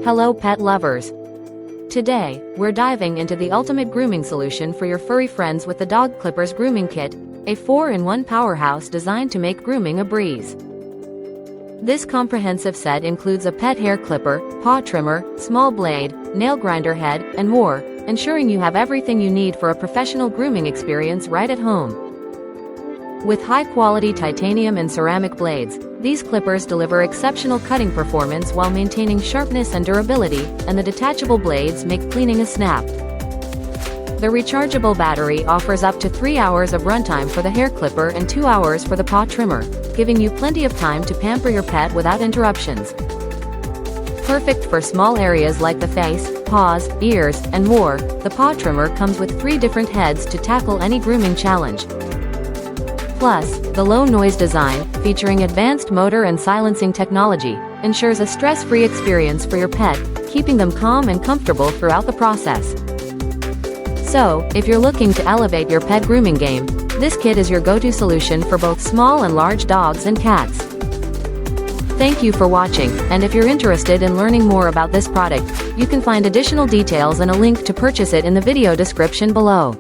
Hello pet lovers! Today, we're diving into the ultimate grooming solution for your furry friends with the Dog Clippers Grooming Kit, a 4-in-1 powerhouse designed to make grooming a breeze. This comprehensive set includes a pet hair clipper, paw trimmer, small blade, nail grinder head, and more, ensuring you have everything you need for a professional grooming experience right at home. With high-quality titanium and ceramic blades, these clippers deliver exceptional cutting performance while maintaining sharpness and durability, and the detachable blades make cleaning a snap. The rechargeable battery offers up to 3 hours of runtime for the hair clipper and 2 hours for the paw trimmer, giving you plenty of time to pamper your pet without interruptions. Perfect for small areas like the face, paws, ears, and more, the paw trimmer comes with 3 different heads to tackle any grooming challenge. Plus, the low-noise design, featuring advanced motor and silencing technology, ensures a stress-free experience for your pet, keeping them calm and comfortable throughout the process. So, if you're looking to elevate your pet grooming game, this kit is your go-to solution for both small and large dogs and cats. Thank you for watching, and if you're interested in learning more about this product, you can find additional details and a link to purchase it in the video description below.